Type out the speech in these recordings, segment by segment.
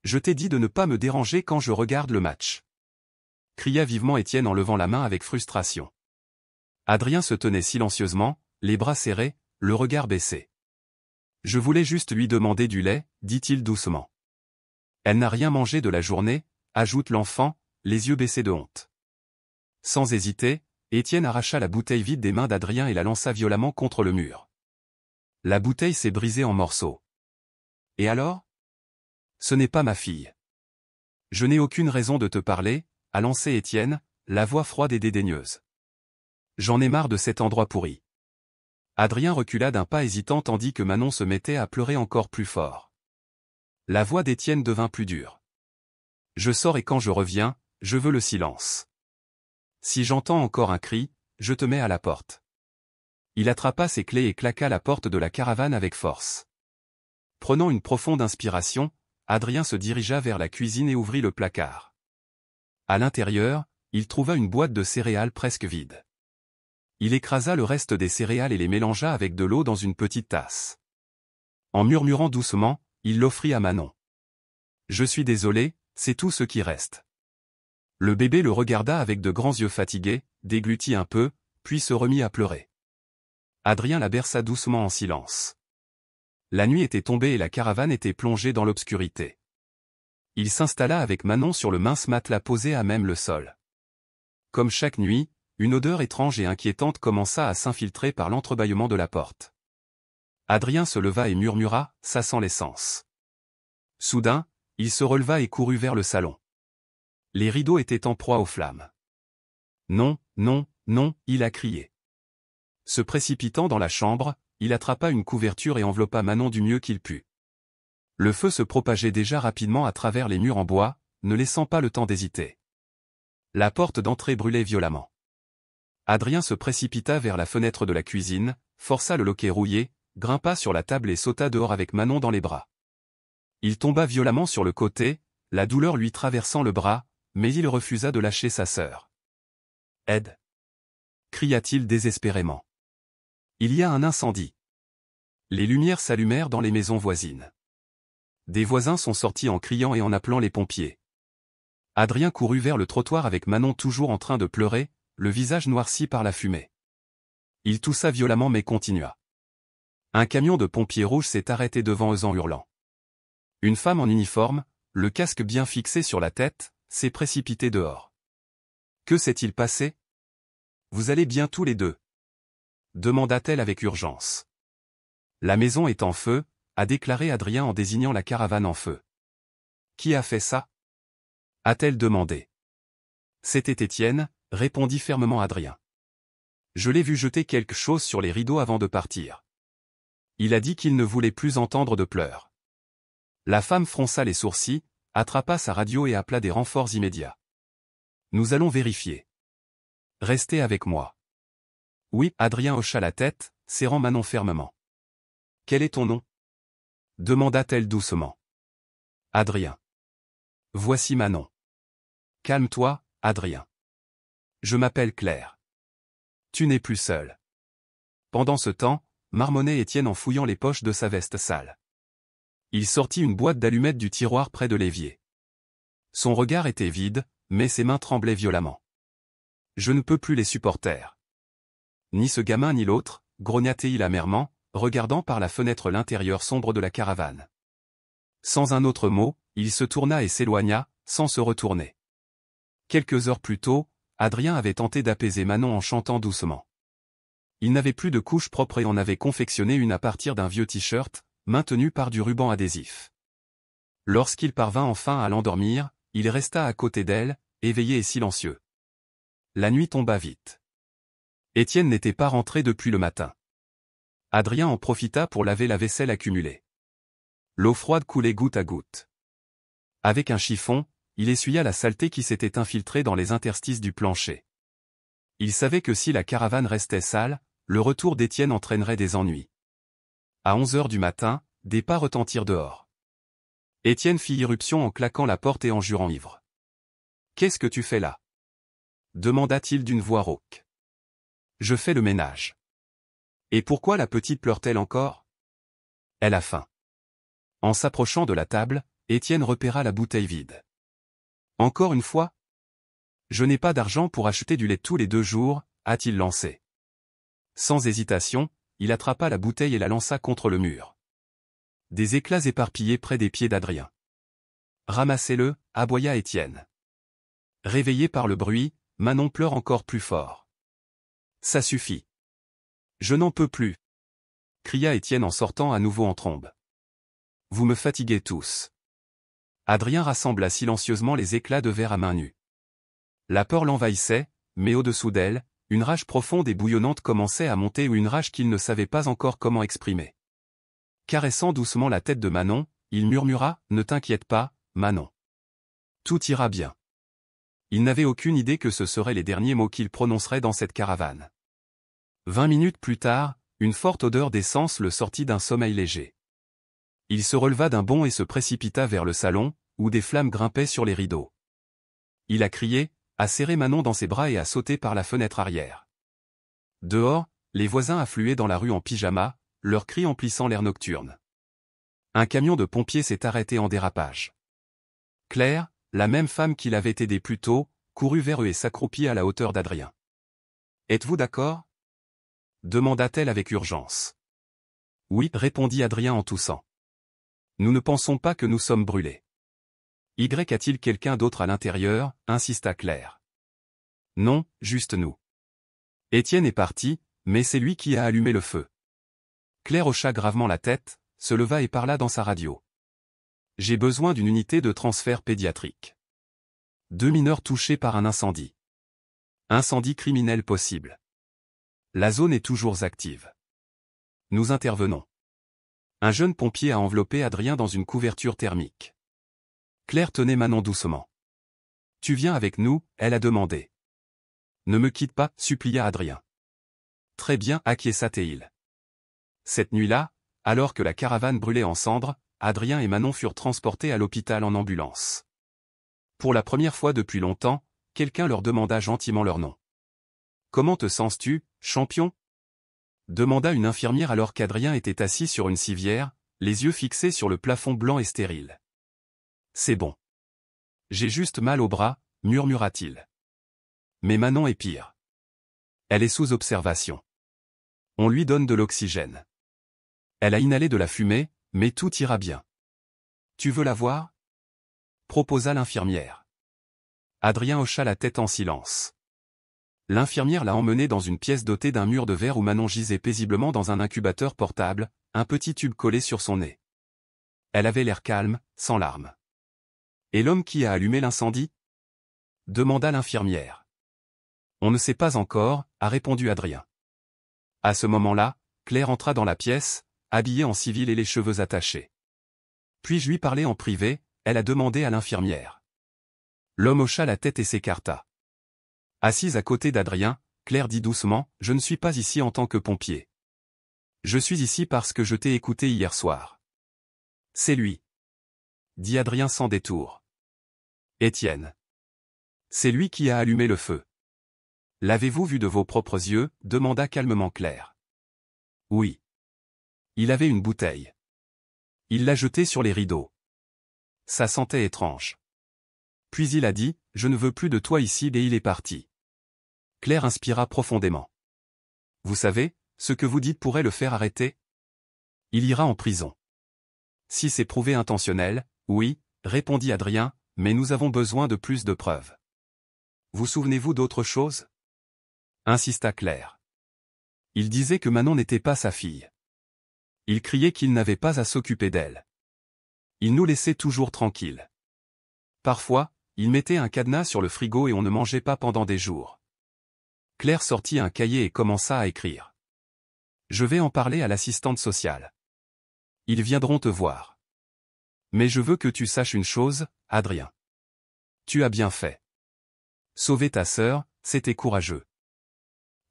Je t'ai dit de ne pas me déranger quand je regarde le match. Cria vivement Étienne en levant la main avec frustration. Adrien se tenait silencieusement, les bras serrés, le regard baissé. Je voulais juste lui demander du lait, dit-il doucement. Elle n'a rien mangé de la journée, ajoute l'enfant, les yeux baissés de honte. Sans hésiter, Étienne arracha la bouteille vide des mains d'Adrien et la lança violemment contre le mur. La bouteille s'est brisée en morceaux. Et alors? Ce n'est pas ma fille. Je n'ai aucune raison de te parler, a lancé Étienne, la voix froide et dédaigneuse. J'en ai marre de cet endroit pourri. Adrien recula d'un pas hésitant tandis que Manon se mettait à pleurer encore plus fort. La voix d'Étienne devint plus dure. Je sors et quand je reviens, je veux le silence. Si j'entends encore un cri, je te mets à la porte. Il attrapa ses clés et claqua la porte de la caravane avec force. Prenant une profonde inspiration, Adrien se dirigea vers la cuisine et ouvrit le placard. À l'intérieur, il trouva une boîte de céréales presque vide. Il écrasa le reste des céréales et les mélangea avec de l'eau dans une petite tasse. En murmurant doucement, il l'offrit à Manon. « Je suis désolé, c'est tout ce qui reste. » Le bébé le regarda avec de grands yeux fatigués, déglutit un peu, puis se remit à pleurer. Adrien la berça doucement en silence. La nuit était tombée et la caravane était plongée dans l'obscurité. Il s'installa avec Manon sur le mince matelas posé à même le sol. Comme chaque nuit, une odeur étrange et inquiétante commença à s'infiltrer par l'entrebâillement de la porte. Adrien se leva et murmura, « Ça sent l'essence. » Soudain, il se releva et courut vers le salon. Les rideaux étaient en proie aux flammes. « Non, non, non !» il a crié. Se précipitant dans la chambre, il attrapa une couverture et enveloppa Manon du mieux qu'il put. Le feu se propageait déjà rapidement à travers les murs en bois, ne laissant pas le temps d'hésiter. La porte d'entrée brûlait violemment. Adrien se précipita vers la fenêtre de la cuisine, força le loquet rouillé, grimpa sur la table et sauta dehors avec Manon dans les bras. Il tomba violemment sur le côté, la douleur lui traversant le bras, mais il refusa de lâcher sa sœur. « Aide !» cria-t-il désespérément. « Il y a un incendie. » Les lumières s'allumèrent dans les maisons voisines. Des voisins sont sortis en criant et en appelant les pompiers. Adrien courut vers le trottoir avec Manon toujours en train de pleurer, le visage noirci par la fumée. Il toussa violemment mais continua. Un camion de pompiers rouges s'est arrêté devant eux en hurlant. Une femme en uniforme, le casque bien fixé sur la tête, s'est précipitée dehors. Que s'est-il passé? Vous allez bien tous les deux? Demanda-t-elle avec urgence. La maison est en feu, a déclaré Adrien en désignant la caravane en feu. Qui a fait ça? A-t-elle demandé. C'était Étienne, répondit fermement Adrien. Je l'ai vu jeter quelque chose sur les rideaux avant de partir. Il a dit qu'il ne voulait plus entendre de pleurs. La femme fronça les sourcils, attrapa sa radio et appela des renforts immédiats. Nous allons vérifier. Restez avec moi. Oui, Adrien hocha la tête, serrant Manon fermement. Quel est ton nom? Demanda-t-elle doucement. Adrien. Voici Manon. Calme-toi, Adrien. Je m'appelle Claire. Tu n'es plus seul. Pendant ce temps, marmonnait Étienne en fouillant les poches de sa veste sale. Il sortit une boîte d'allumettes du tiroir près de l'évier. Son regard était vide, mais ses mains tremblaient violemment. Je ne peux plus les supporter. Ni ce gamin ni l'autre, grogna-t-il amèrement, regardant par la fenêtre l'intérieur sombre de la caravane. Sans un autre mot, il se tourna et s'éloigna, sans se retourner. Quelques heures plus tôt, Adrien avait tenté d'apaiser Manon en chantant doucement. Il n'avait plus de couche propre et en avait confectionné une à partir d'un vieux t-shirt, maintenu par du ruban adhésif. Lorsqu'il parvint enfin à l'endormir, il resta à côté d'elle, éveillé et silencieux. La nuit tomba vite. Étienne n'était pas rentré depuis le matin. Adrien en profita pour laver la vaisselle accumulée. L'eau froide coulait goutte à goutte. Avec un chiffon, il essuya la saleté qui s'était infiltrée dans les interstices du plancher. Il savait que si la caravane restait sale, le retour d'Étienne entraînerait des ennuis. À 11 heures du matin, des pas retentirent dehors. Étienne fit irruption en claquant la porte et en jurant ivre. « Qu'est-ce que tu fais là » demanda-t-il d'une voix rauque. « Je fais le ménage. » Et pourquoi la petite pleure-t-elle encore? Elle a faim. En s'approchant de la table, Étienne repéra la bouteille vide. Encore une fois? Je n'ai pas d'argent pour acheter du lait tous les 2 jours, a-t-il lancé. Sans hésitation, il attrapa la bouteille et la lança contre le mur. Des éclats éparpillés près des pieds d'Adrien. Ramassez-le, aboya Étienne. Réveillé par le bruit, Manon pleure encore plus fort. Ça suffit. Je n'en peux plus, cria Étienne en sortant à nouveau en trombe. Vous me fatiguez tous. Adrien rassembla silencieusement les éclats de verre à main nue. La peur l'envahissait, mais au-dessous d'elle, une rage profonde et bouillonnante commençait à monter ou une rage qu'il ne savait pas encore comment exprimer. Caressant doucement la tête de Manon, il murmura « Ne t'inquiète pas, Manon. Tout ira bien. » Il n'avait aucune idée que ce seraient les derniers mots qu'il prononcerait dans cette caravane. 20 minutes plus tard, une forte odeur d'essence le sortit d'un sommeil léger. Il se releva d'un bond et se précipita vers le salon, où des flammes grimpaient sur les rideaux. Il a crié, a serré Manon dans ses bras et a sauté par la fenêtre arrière. Dehors, les voisins affluaient dans la rue en pyjama, leurs cris emplissant l'air nocturne. Un camion de pompiers s'est arrêté en dérapage. Claire, la même femme qui l'avait aidé plus tôt, courut vers eux et s'accroupit à la hauteur d'Adrien. « Êtes-vous d'accord » demanda-t-elle avec urgence. « Oui, répondit Adrien en toussant. Nous ne pensons pas que nous sommes brûlés. Y a-t-il quelqu'un d'autre à l'intérieur, insista Claire. Non, juste nous. Étienne est parti, mais c'est lui qui a allumé le feu. Claire hocha gravement la tête, se leva et parla dans sa radio. J'ai besoin d'une unité de transfert pédiatrique. 2 mineurs touchés par un incendie. Incendie criminel possible. La zone est toujours active. Nous intervenons. Un jeune pompier a enveloppé Adrien dans une couverture thermique. Claire tenait Manon doucement. « Tu viens avec nous ?» elle a demandé. « Ne me quitte pas » supplia Adrien. « Très bien » acquiesça Théil. Cette nuit-là, alors que la caravane brûlait en cendres, Adrien et Manon furent transportés à l'hôpital en ambulance. Pour la première fois depuis longtemps, quelqu'un leur demanda gentiment leur nom. « Comment te sens-tu, champion ?» demanda une infirmière alors qu'Adrien était assis sur une civière, les yeux fixés sur le plafond blanc et stérile. « C'est bon. J'ai juste mal au bras, murmura-t-il. Mais Manon est pire. Elle est sous observation. On lui donne de l'oxygène. Elle a inhalé de la fumée, mais tout ira bien. Tu veux la voir ? Proposa l'infirmière. Adrien hocha la tête en silence. L'infirmière l'a emmené dans une pièce dotée d'un mur de verre où Manon gisait paisiblement dans un incubateur portable, un petit tube collé sur son nez. Elle avait l'air calme, sans larmes. « Et l'homme qui a allumé l'incendie » demanda l'infirmière. « On ne sait pas encore » a répondu Adrien. À ce moment-là, Claire entra dans la pièce, habillée en civil et les cheveux attachés. « Puis-je lui parler en privé » elle a demandé à l'infirmière. L'homme hocha la tête et s'écarta. Assise à côté d'Adrien, Claire dit doucement « Je ne suis pas ici en tant que pompier. Je suis ici parce que je t'ai écouté hier soir. » C'est lui, dit Adrien sans détour. Étienne. C'est lui qui a allumé le feu. L'avez-vous vu de vos propres yeux demanda calmement Claire. Oui. Il avait une bouteille. Il l'a jetée sur les rideaux. Ça sentait étrange. Puis il a dit « Je ne veux plus de toi ici » et il est parti. Claire inspira profondément. Vous savez, ce que vous dites pourrait le faire arrêter ? Il ira en prison. Si c'est prouvé intentionnel, oui, répondit Adrien, mais nous avons besoin de plus de preuves. Vous souvenez-vous d'autre chose ? Insista Claire. Il disait que Manon n'était pas sa fille. Il criait qu'il n'avait pas à s'occuper d'elle. Il nous laissait toujours tranquilles. Parfois, il mettait un cadenas sur le frigo et on ne mangeait pas pendant des jours. Claire sortit un cahier et commença à écrire. Je vais en parler à l'assistante sociale. Ils viendront te voir. Mais je veux que tu saches une chose, Adrien. Tu as bien fait. Sauver ta sœur, c'était courageux.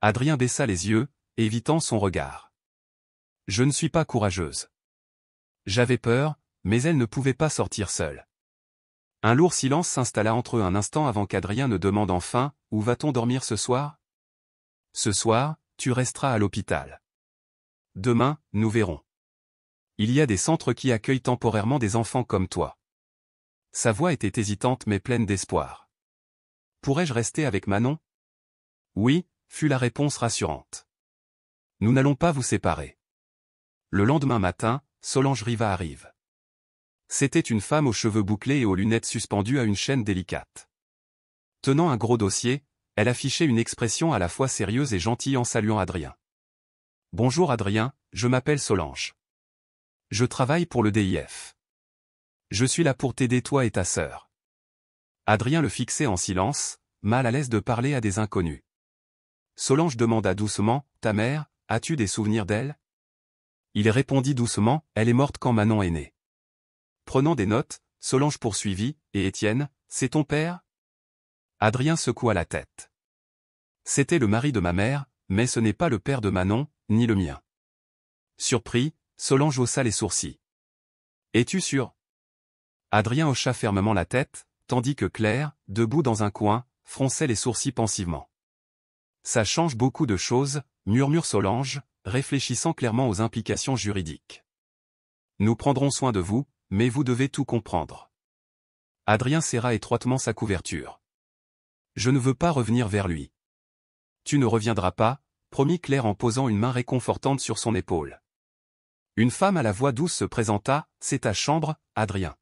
Adrien baissa les yeux, évitant son regard. Je ne suis pas courageuse. J'avais peur, mais elle ne pouvait pas sortir seule. Un lourd silence s'installa entre eux un instant avant qu'Adrien ne demande enfin « Où va-t-on dormir ce soir ?» Ce soir, tu resteras à l'hôpital. Demain, nous verrons. Il y a des centres qui accueillent temporairement des enfants comme toi. Sa voix était hésitante mais pleine d'espoir. Pourrais-je rester avec Manon? Oui, fut la réponse rassurante. Nous n'allons pas vous séparer. Le lendemain matin, Solange Riva arrive. C'était une femme aux cheveux bouclés et aux lunettes suspendues à une chaîne délicate. Tenant un gros dossier, elle affichait une expression à la fois sérieuse et gentille en saluant Adrien. « Bonjour Adrien, je m'appelle Solange. Je travaille pour le DIF. Je suis là pour t'aider toi et ta sœur. » Adrien le fixait en silence, mal à l'aise de parler à des inconnus. Solange demanda doucement, « Ta mère, as-tu des souvenirs d'elle ?» Il répondit doucement, « Elle est morte quand Manon est née. » Prenant des notes, Solange poursuivit, « Et Étienne, c'est ton père ?» Adrien secoua la tête. « C'était le mari de ma mère, mais ce n'est pas le père de Manon, ni le mien. » Surpris, Solange haussa les sourcils. « Es-tu sûr ?» Adrien hocha fermement la tête, tandis que Claire, debout dans un coin, fronçait les sourcils pensivement. « Ça change beaucoup de choses, » murmure Solange, réfléchissant clairement aux implications juridiques. « Nous prendrons soin de vous, mais vous devez tout comprendre. » Adrien serra étroitement sa couverture. « Je ne veux pas revenir vers lui. »« Tu ne reviendras pas, » promit Claire en posant une main réconfortante sur son épaule. Une femme à la voix douce se présenta, « C'est ta chambre, Adrien. »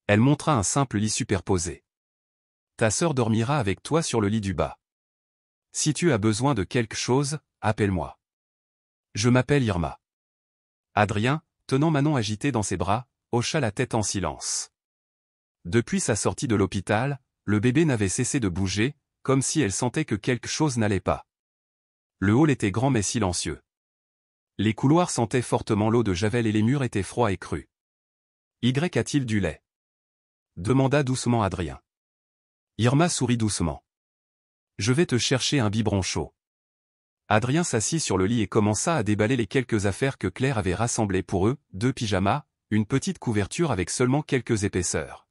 Elle montra un simple lit superposé. « Ta sœur dormira avec toi sur le lit du bas. Si tu as besoin de quelque chose, appelle-moi. Je m'appelle Irma. » Adrien, tenant Manon agitée dans ses bras, hocha la tête en silence. Depuis sa sortie de l'hôpital, le bébé n'avait cessé de bouger, comme si elle sentait que quelque chose n'allait pas. Le hall était grand mais silencieux. Les couloirs sentaient fortement l'eau de Javel et les murs étaient froids et crus. « Y a-t-il du lait ?» demanda doucement Adrien. Irma sourit doucement. « Je vais te chercher un biberon chaud. » Adrien s'assit sur le lit et commença à déballer les quelques affaires que Claire avait rassemblées pour eux, 2 pyjamas, une petite couverture avec seulement quelques épaisseurs.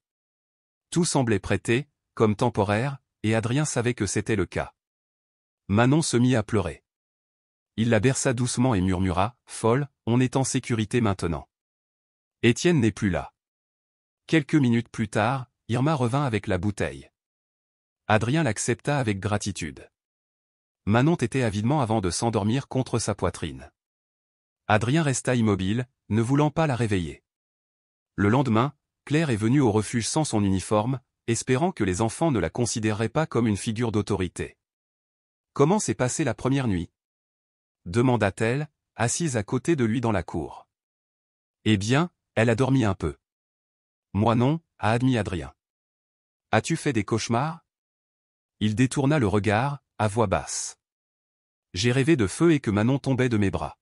Tout semblait prêté, comme temporaire, et Adrien savait que c'était le cas. Manon se mit à pleurer. Il la berça doucement et murmura, « Folle, on est en sécurité maintenant. Étienne n'est plus là. » Quelques minutes plus tard, Irma revint avec la bouteille. Adrien l'accepta avec gratitude. Manon tétait avidement avant de s'endormir contre sa poitrine. Adrien resta immobile, ne voulant pas la réveiller. Le lendemain, Claire est venue au refuge sans son uniforme, espérant que les enfants ne la considéreraient pas comme une figure d'autorité. « Comment s'est passée la première nuit ?» demanda-t-elle, assise à côté de lui dans la cour. « Eh bien, elle a dormi un peu. »« Moi non, » a admis Adrien. « As-tu fait des cauchemars ?» Il détourna le regard, à voix basse. « J'ai rêvé de feu et que Manon tombait de mes bras. »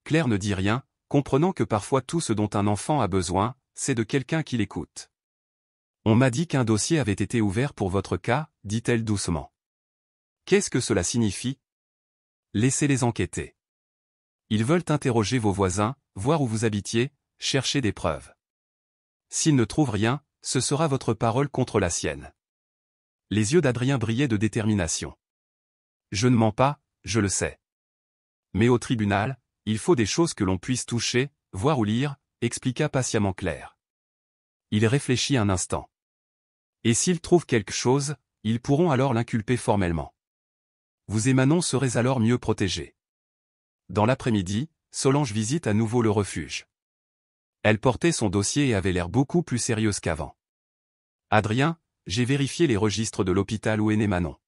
Claire ne dit rien, comprenant que parfois tout ce dont un enfant a besoin, c'est de quelqu'un qui l'écoute. « On m'a dit qu'un dossier avait été ouvert pour votre cas, » dit-elle doucement. « Qu'est-ce que cela signifie ? » Laissez-les enquêter. Ils veulent interroger vos voisins, voir où vous habitiez, chercher des preuves. S'ils ne trouvent rien, ce sera votre parole contre la sienne. Les yeux d'Adrien brillaient de détermination. « Je ne mens pas, je le sais. Mais au tribunal, il faut des choses que l'on puisse toucher, voir ou lire, » expliqua patiemment Claire. Il réfléchit un instant. « Et s'ils trouvent quelque chose, ils pourront alors l'inculper formellement. Vous et Manon serez alors mieux protégés. » Dans l'après-midi, Solange visite à nouveau le refuge. Elle portait son dossier et avait l'air beaucoup plus sérieuse qu'avant. « Adrien, j'ai vérifié les registres de l'hôpital où est née Manon.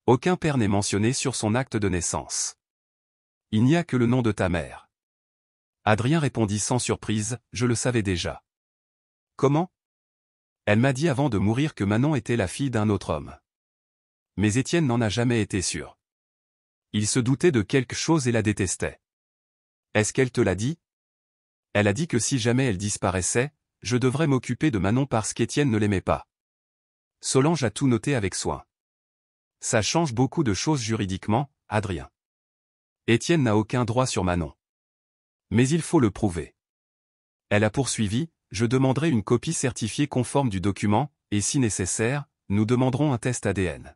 Aucun père n'est mentionné sur son acte de naissance. Il n'y a que le nom de ta mère. » Adrien répondit sans surprise, « Je le savais déjà. » « Comment ? » Elle m'a dit avant de mourir que Manon était la fille d'un autre homme. Mais Étienne n'en a jamais été sûr. Il se doutait de quelque chose et la détestait. Est-ce qu'elle te l'a dit ? Elle a dit que si jamais elle disparaissait, je devrais m'occuper de Manon parce qu'Étienne ne l'aimait pas. Solange a tout noté avec soin. Ça change beaucoup de choses juridiquement, Adrien. Étienne n'a aucun droit sur Manon. Mais il faut le prouver. Elle a poursuivi, je demanderai une copie certifiée conforme du document, et si nécessaire, nous demanderons un test ADN.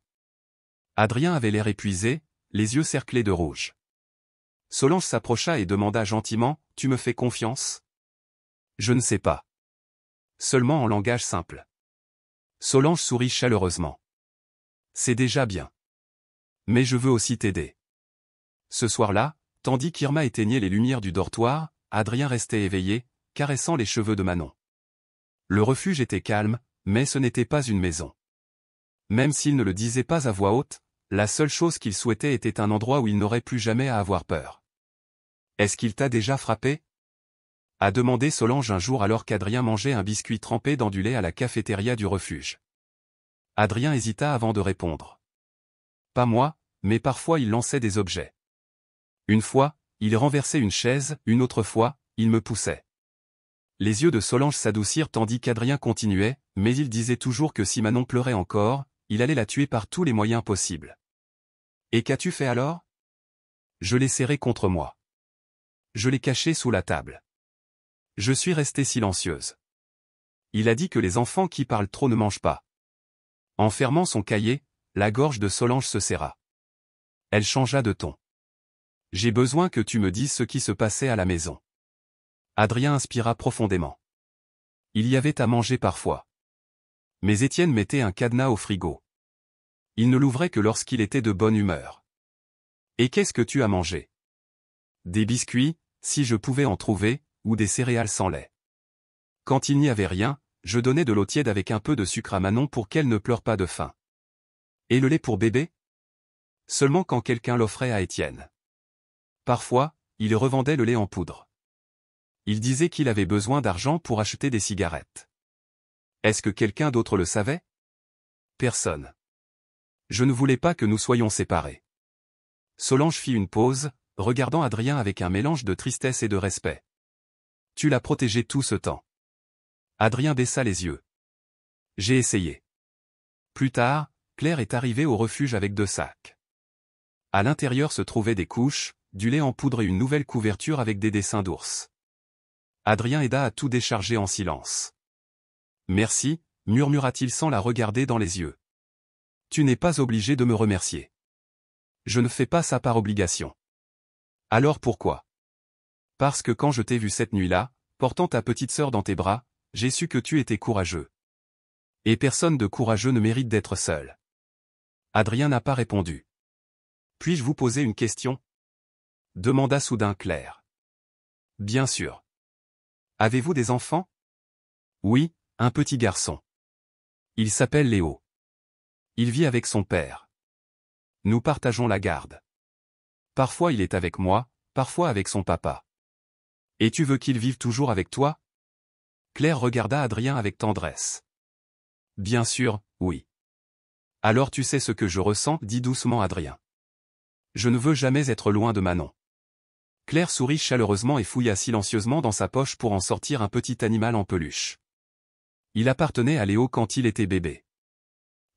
Adrien avait l'air épuisé, les yeux cerclés de rouge. Solange s'approcha et demanda gentiment, « Tu me fais confiance ? » « Je ne sais pas. » Seulement en langage simple. Solange sourit chaleureusement. C'est déjà bien. Mais je veux aussi t'aider. Ce soir-là, tandis qu'Irma éteignait les lumières du dortoir, Adrien restait éveillé, caressant les cheveux de Manon. Le refuge était calme, mais ce n'était pas une maison. Même s'il ne le disait pas à voix haute, la seule chose qu'il souhaitait était un endroit où il n'aurait plus jamais à avoir peur. « Est-ce qu'il t'a déjà frappé ?» a demandé Solange un jour alors qu'Adrien mangeait un biscuit trempé dans du lait à la cafétéria du refuge. Adrien hésita avant de répondre. Pas moi, mais parfois il lançait des objets. Une fois, il renversait une chaise, une autre fois, il me poussait. Les yeux de Solange s'adoucirent tandis qu'Adrien continuait, mais il disait toujours que si Manon pleurait encore, il allait la tuer par tous les moyens possibles. Et qu'as-tu fait alors? Je l'ai serrée contre moi. Je l'ai cachée sous la table. Je suis restée silencieuse. Il a dit que les enfants qui parlent trop ne mangent pas. En fermant son cahier, la gorge de Solange se serra. Elle changea de ton. J'ai besoin que tu me dises ce qui se passait à la maison. Adrien inspira profondément. Il y avait à manger parfois. Mais Étienne mettait un cadenas au frigo. Il ne l'ouvrait que lorsqu'il était de bonne humeur. Et qu'est-ce que tu as mangé? Des biscuits, si je pouvais en trouver, ou des céréales sans lait. Quand il n'y avait rien, je donnais de l'eau tiède avec un peu de sucre à Manon pour qu'elle ne pleure pas de faim. Et le lait pour bébé? Seulement quand quelqu'un l'offrait à Étienne. Parfois, il revendait le lait en poudre. Il disait qu'il avait besoin d'argent pour acheter des cigarettes. Est-ce que quelqu'un d'autre le savait? Personne. Je ne voulais pas que nous soyons séparés. Solange fit une pause, regardant Adrien avec un mélange de tristesse et de respect. Tu l'as protégé tout ce temps. Adrien baissa les yeux. J'ai essayé. Plus tard, Claire est arrivée au refuge avec 2 sacs. À l'intérieur se trouvaient des couches, du lait en poudre et une nouvelle couverture avec des dessins d'ours. Adrien aida à tout décharger en silence. Merci, murmura-t-il sans la regarder dans les yeux. Tu n'es pas obligé de me remercier. Je ne fais pas ça par obligation. Alors pourquoi? Parce que quand je t'ai vu cette nuit-là, portant ta petite sœur dans tes bras, j'ai su que tu étais courageux. Et personne de courageux ne mérite d'être seul. Adrien n'a pas répondu. Puis-je vous poser une question? Demanda soudain Claire. Bien sûr. Avez-vous des enfants? Oui, un petit garçon. Il s'appelle Léo. Il vit avec son père. Nous partageons la garde. Parfois il est avec moi, parfois avec son papa. Et tu veux qu'il vive toujours avec toi? Claire regarda Adrien avec tendresse. Bien sûr, oui. Alors tu sais ce que je ressens, dit doucement Adrien. Je ne veux jamais être loin de Manon. Claire sourit chaleureusement et fouilla silencieusement dans sa poche pour en sortir un petit animal en peluche. Il appartenait à Léo quand il était bébé.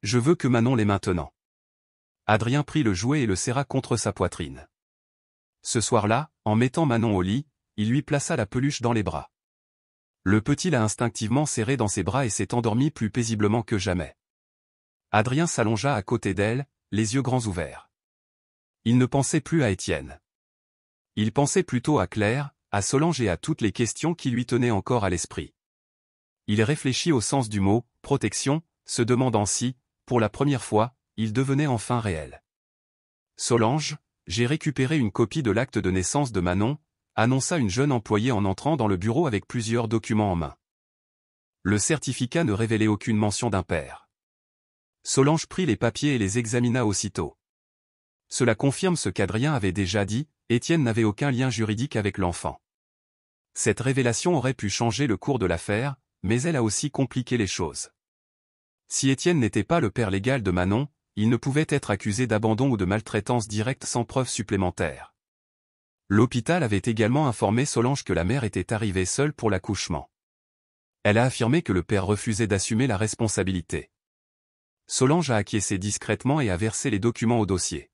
Je veux que Manon l'ait maintenant. Adrien prit le jouet et le serra contre sa poitrine. Ce soir-là, en mettant Manon au lit, il lui plaça la peluche dans les bras. Le petit l'a instinctivement serré dans ses bras et s'est endormi plus paisiblement que jamais. Adrien s'allongea à côté d'elle, les yeux grands ouverts. Il ne pensait plus à Étienne. Il pensait plutôt à Claire, à Solange et à toutes les questions qui lui tenaient encore à l'esprit. Il réfléchit au sens du mot « protection », se demandant si, pour la première fois, il devenait enfin réel. « Solange, j'ai récupéré une copie de l'acte de naissance de Manon », annonça une jeune employée en entrant dans le bureau avec plusieurs documents en main. Le certificat ne révélait aucune mention d'un père. Solange prit les papiers et les examina aussitôt. Cela confirme ce qu'Adrien avait déjà dit, Étienne n'avait aucun lien juridique avec l'enfant. Cette révélation aurait pu changer le cours de l'affaire, mais elle a aussi compliqué les choses. Si Étienne n'était pas le père légal de Manon, il ne pouvait être accusé d'abandon ou de maltraitance directe sans preuve supplémentaire. L'hôpital avait également informé Solange que la mère était arrivée seule pour l'accouchement. Elle a affirmé que le père refusait d'assumer la responsabilité. Solange a acquiescé discrètement et a versé les documents au dossier.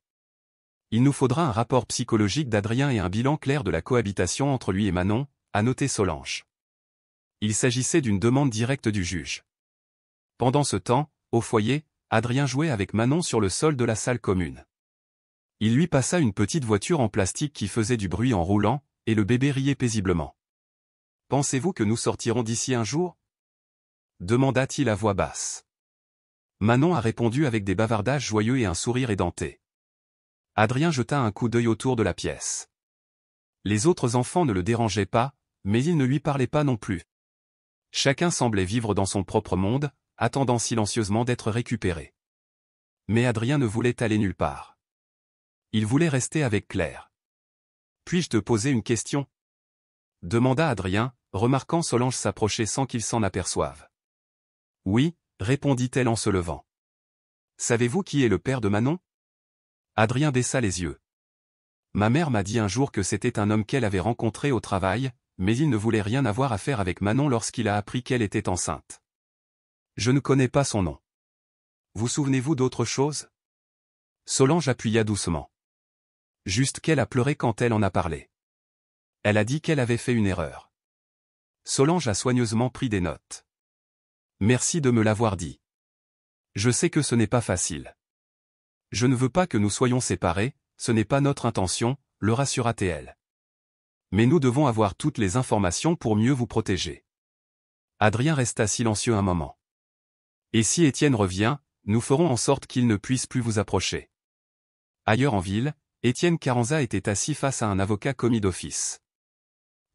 Il nous faudra un rapport psychologique d'Adrien et un bilan clair de la cohabitation entre lui et Manon, a noté Solange. Il s'agissait d'une demande directe du juge. Pendant ce temps, au foyer, Adrien jouait avec Manon sur le sol de la salle commune. Il lui passa une petite voiture en plastique qui faisait du bruit en roulant, et le bébé riait paisiblement. « Pensez-vous que nous sortirons d'ici un jour ? demanda-t-il à voix basse. Manon a répondu avec des bavardages joyeux et un sourire édenté. Adrien jeta un coup d'œil autour de la pièce. Les autres enfants ne le dérangeaient pas, mais ils ne lui parlaient pas non plus. Chacun semblait vivre dans son propre monde, attendant silencieusement d'être récupéré. Mais Adrien ne voulait aller nulle part. Il voulait rester avec Claire. « Puis-je te poser une question ?» demanda Adrien, remarquant Solange s'approcher sans qu'il s'en aperçoive. « Oui » répondit-elle en se levant. « Savez-vous qui est le père de Manon ?» Adrien baissa les yeux. « Ma mère m'a dit un jour que c'était un homme qu'elle avait rencontré au travail, mais il ne voulait rien avoir à faire avec Manon lorsqu'il a appris qu'elle était enceinte. Je ne connais pas son nom. Vous souvenez-vous d'autre chose ?» Solange appuya doucement. Juste qu'elle a pleuré quand elle en a parlé. Elle a dit qu'elle avait fait une erreur. Solange a soigneusement pris des notes. Merci de me l'avoir dit. Je sais que ce n'est pas facile. Je ne veux pas que nous soyons séparés, ce n'est pas notre intention, le rassura-t-elle. Mais nous devons avoir toutes les informations pour mieux vous protéger. Adrien resta silencieux un moment. Et si Étienne revient, nous ferons en sorte qu'il ne puisse plus vous approcher. Ailleurs en ville, Étienne Carranza était assis face à un avocat commis d'office.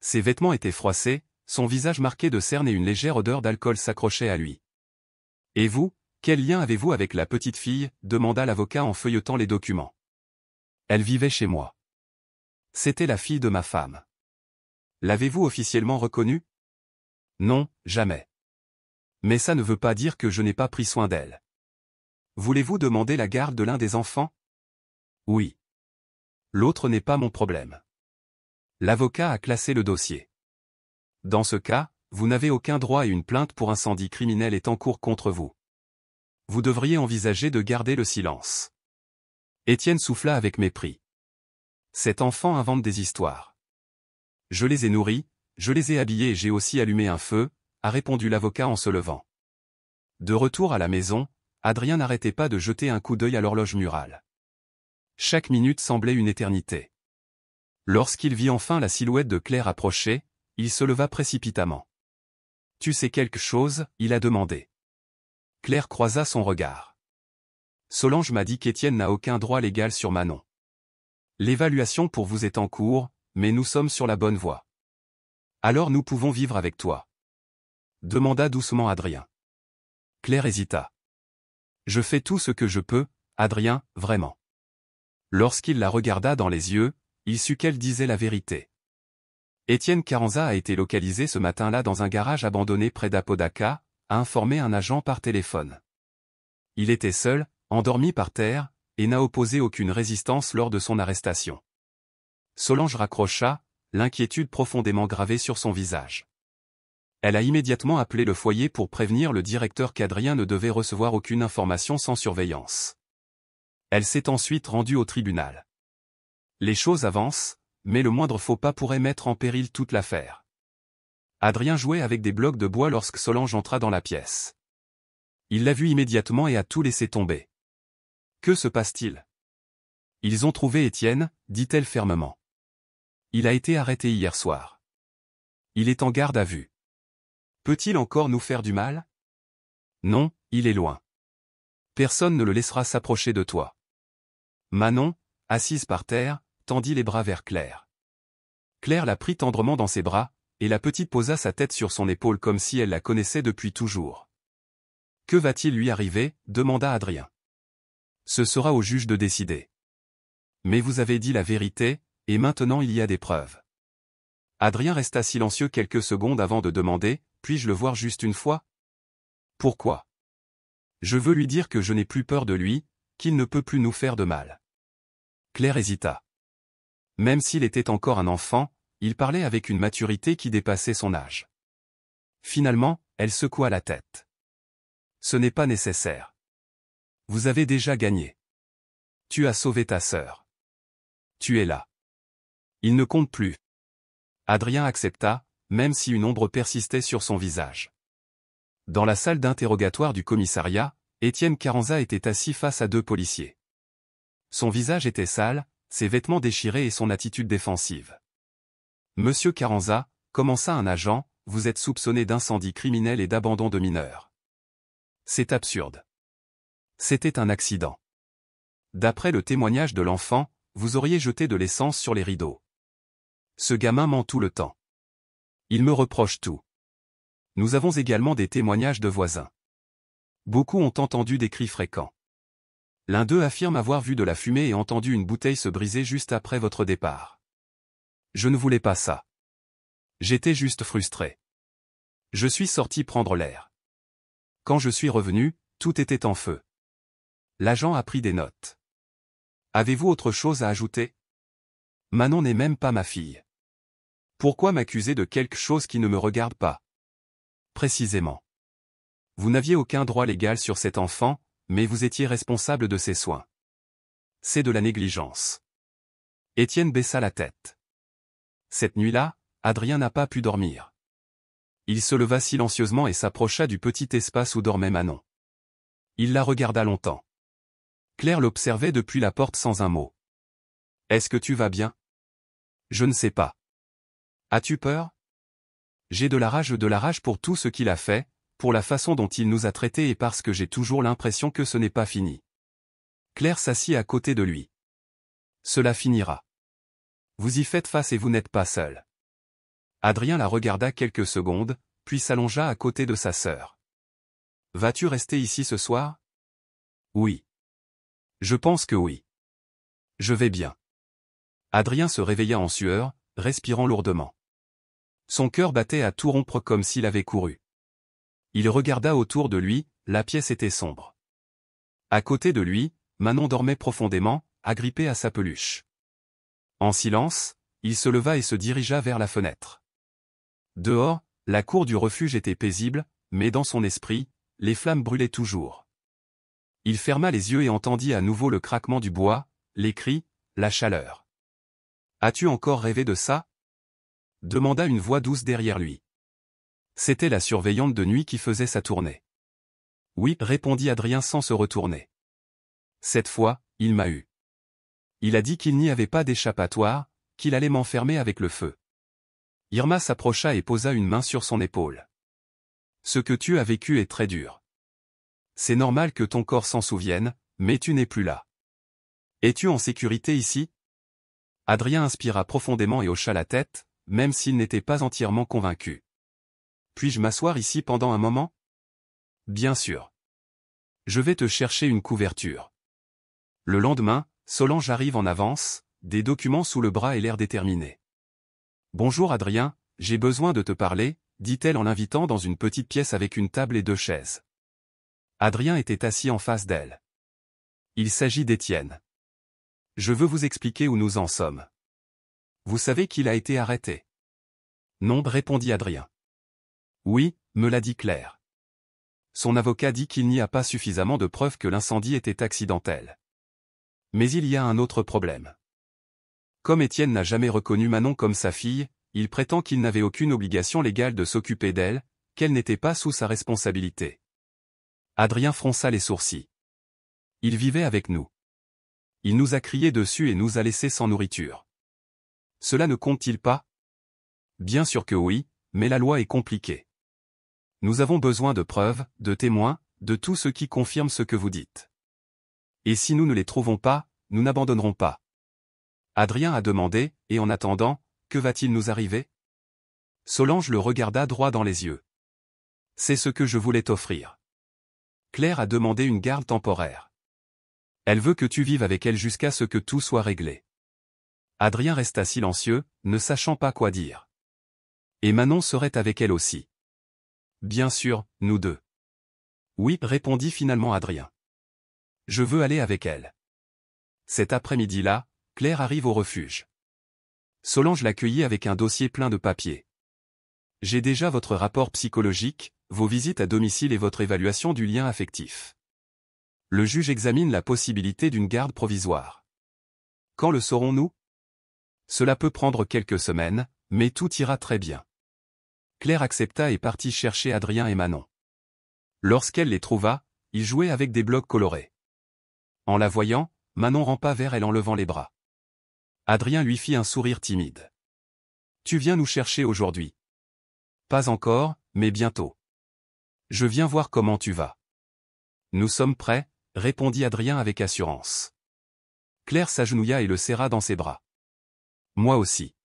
Ses vêtements étaient froissés, son visage marqué de cernes et une légère odeur d'alcool s'accrochait à lui. « Et vous, quel lien avez-vous avec la petite fille » demanda l'avocat en feuilletant les documents. « Elle vivait chez moi. C'était la fille de ma femme. » L'avez-vous officiellement reconnue ? Non, jamais. Mais ça ne veut pas dire que je n'ai pas pris soin d'elle. Voulez-vous demander la garde de l'un des enfants ? Oui. L'autre n'est pas mon problème. L'avocat a classé le dossier. Dans ce cas, vous n'avez aucun droit et une plainte pour incendie criminel est en cours contre vous. Vous devriez envisager de garder le silence. Étienne souffla avec mépris. Cet enfant invente des histoires. Je les ai nourris, je les ai habillés et j'ai aussi allumé un feu, a répondu l'avocat en se levant. De retour à la maison, Adrien n'arrêtait pas de jeter un coup d'œil à l'horloge murale. Chaque minute semblait une éternité. Lorsqu'il vit enfin la silhouette de Claire approcher, il se leva précipitamment. « Tu sais quelque chose ?» il a demandé. Claire croisa son regard. « Solange m'a dit qu'Étienne n'a aucun droit légal sur Manon. L'évaluation pour vous est en cours, mais nous sommes sur la bonne voie. Alors nous pouvons vivre avec toi. » demanda doucement Adrien. Claire hésita. « Je fais tout ce que je peux, Adrien, vraiment. » Lorsqu'il la regarda dans les yeux, il sut qu'elle disait la vérité. Étienne Carranza a été localisé ce matin-là dans un garage abandonné près d'Apodaca, a informé un agent par téléphone. Il était seul, endormi par terre, et n'a opposé aucune résistance lors de son arrestation. Solange raccrocha, l'inquiétude profondément gravée sur son visage. Elle a immédiatement appelé le foyer pour prévenir le directeur qu'Adrien ne devait recevoir aucune information sans surveillance. Elle s'est ensuite rendue au tribunal. Les choses avancent, mais le moindre faux pas pourrait mettre en péril toute l'affaire. Adrien jouait avec des blocs de bois lorsque Solange entra dans la pièce. Il l'a vu immédiatement et a tout laissé tomber. « Que se passe-t-il » ? « Ils ont trouvé Étienne, dit-elle fermement. Il a été arrêté hier soir. Il est en garde à vue. Peut-il encore nous faire du mal ? Non, il est loin. Personne ne le laissera s'approcher de toi. » Manon, assise par terre, tendit les bras vers Claire. Claire la prit tendrement dans ses bras, et la petite posa sa tête sur son épaule comme si elle la connaissait depuis toujours. « Que va-t-il lui arriver » demanda Adrien. « Ce sera au juge de décider. Mais vous avez dit la vérité, et maintenant il y a des preuves. » Adrien resta silencieux quelques secondes avant de demander « Puis-je le voir juste une fois ?»« Pourquoi ? » ?»« Je veux lui dire que je n'ai plus peur de lui, qu'il ne peut plus nous faire de mal. » Claire hésita. Même s'il était encore un enfant, il parlait avec une maturité qui dépassait son âge. Finalement, elle secoua la tête. « Ce n'est pas nécessaire. Vous avez déjà gagné. Tu as sauvé ta sœur. Tu es là. Il ne compte plus. » Adrien accepta, même si une ombre persistait sur son visage. Dans la salle d'interrogatoire du commissariat, Étienne Carranza était assis face à deux policiers. Son visage était sale, ses vêtements déchirés et son attitude défensive. « Monsieur Carranza », commença un agent, vous êtes soupçonné d'incendie criminel et d'abandon de mineurs. C'est absurde. C'était un accident. D'après le témoignage de l'enfant, vous auriez jeté de l'essence sur les rideaux. Ce gamin ment tout le temps. Il me reproche tout. Nous avons également des témoignages de voisins. Beaucoup ont entendu des cris fréquents. L'un d'eux affirme avoir vu de la fumée et entendu une bouteille se briser juste après votre départ. Je ne voulais pas ça. J'étais juste frustré. Je suis sorti prendre l'air. Quand je suis revenu, tout était en feu. L'agent a pris des notes. Avez-vous autre chose à ajouter? Manon n'est même pas ma fille. Pourquoi m'accuser de quelque chose qui ne me regarde pas? Précisément. Vous n'aviez aucun droit légal sur cet enfant, mais vous étiez responsable de ses soins. C'est de la négligence. Étienne baissa la tête. Cette nuit-là, Adrien n'a pas pu dormir. Il se leva silencieusement et s'approcha du petit espace où dormait Manon. Il la regarda longtemps. Claire l'observait depuis la porte sans un mot. « Est-ce que tu vas bien? » « Je ne sais pas. »« As-tu peur? » ?»« J'ai de la rage pour tout ce qu'il a fait, pour la façon dont il nous a traités et parce que j'ai toujours l'impression que ce n'est pas fini. » Claire s'assit à côté de lui. « Cela finira. Vous y faites face et vous n'êtes pas seul. » Adrien la regarda quelques secondes, puis s'allongea à côté de sa sœur. « Vas-tu rester ici ce soir? » « Oui. Je pense que oui. Je vais bien. » Adrien se réveilla en sueur, respirant lourdement. Son cœur battait à tout rompre comme s'il avait couru. Il regarda autour de lui, la pièce était sombre. À côté de lui, Manon dormait profondément, agrippée à sa peluche. En silence, il se leva et se dirigea vers la fenêtre. Dehors, la cour du refuge était paisible, mais dans son esprit, les flammes brûlaient toujours. Il ferma les yeux et entendit à nouveau le craquement du bois, les cris, la chaleur. « As-tu encore rêvé de ça ?» demanda une voix douce derrière lui. C'était la surveillante de nuit qui faisait sa tournée. « Oui, » répondit Adrien sans se retourner. Cette fois, il m'a eu. Il a dit qu'il n'y avait pas d'échappatoire, qu'il allait m'enfermer avec le feu. Irma s'approcha et posa une main sur son épaule. « Ce que tu as vécu est très dur. C'est normal que ton corps s'en souvienne, mais tu n'es plus là. Es-tu en sécurité ici ?» Adrien inspira profondément et hocha la tête, même s'il n'était pas entièrement convaincu. « Puis-je m'asseoir ici pendant un moment ? » Bien sûr. Je vais te chercher une couverture. Le lendemain, Solange arrive en avance, des documents sous le bras et l'air déterminé. « Bonjour Adrien, j'ai besoin de te parler, » dit-elle en l'invitant dans une petite pièce avec une table et 2 chaises. Adrien était assis en face d'elle. « Il s'agit d'Étienne. Je veux vous expliquer où nous en sommes. Vous savez qu'il a été arrêté? » Non, répondit Adrien. Oui, me l'a dit Claire. Son avocat dit qu'il n'y a pas suffisamment de preuves que l'incendie était accidentel. Mais il y a un autre problème. Comme Étienne n'a jamais reconnu Manon comme sa fille, il prétend qu'il n'avait aucune obligation légale de s'occuper d'elle, qu'elle n'était pas sous sa responsabilité. Adrien fronça les sourcils. Il vivait avec nous. Il nous a crié dessus et nous a laissés sans nourriture. Cela ne compte-t-il pas? Bien sûr que oui, mais la loi est compliquée. Nous avons besoin de preuves, de témoins, de tout ce qui confirme ce que vous dites. Et si nous ne les trouvons pas, nous n'abandonnerons pas. Adrien a demandé, et en attendant, que va-t-il nous arriver? Solange le regarda droit dans les yeux. C'est ce que je voulais t'offrir. Claire a demandé une garde temporaire. Elle veut que tu vives avec elle jusqu'à ce que tout soit réglé. Adrien resta silencieux, ne sachant pas quoi dire. Et Manon serait avec elle aussi. Bien sûr, nous deux. Oui, répondit finalement Adrien. Je veux aller avec elle. Cet après-midi-là, Claire arrive au refuge. Solange l'accueillit avec un dossier plein de papiers. J'ai déjà votre rapport psychologique, vos visites à domicile et votre évaluation du lien affectif. Le juge examine la possibilité d'une garde provisoire. Quand le saurons-nous? Cela peut prendre quelques semaines, mais tout ira très bien. Claire accepta et partit chercher Adrien et Manon. Lorsqu'elle les trouva, ils jouaient avec des blocs colorés. En la voyant, Manon rampa vers elle en levant les bras. Adrien lui fit un sourire timide. « Tu viens nous chercher aujourd'hui. Pas encore, mais bientôt. Je viens voir comment tu vas. Nous sommes prêts, répondit Adrien avec assurance. Claire s'agenouilla et le serra dans ses bras. Moi aussi.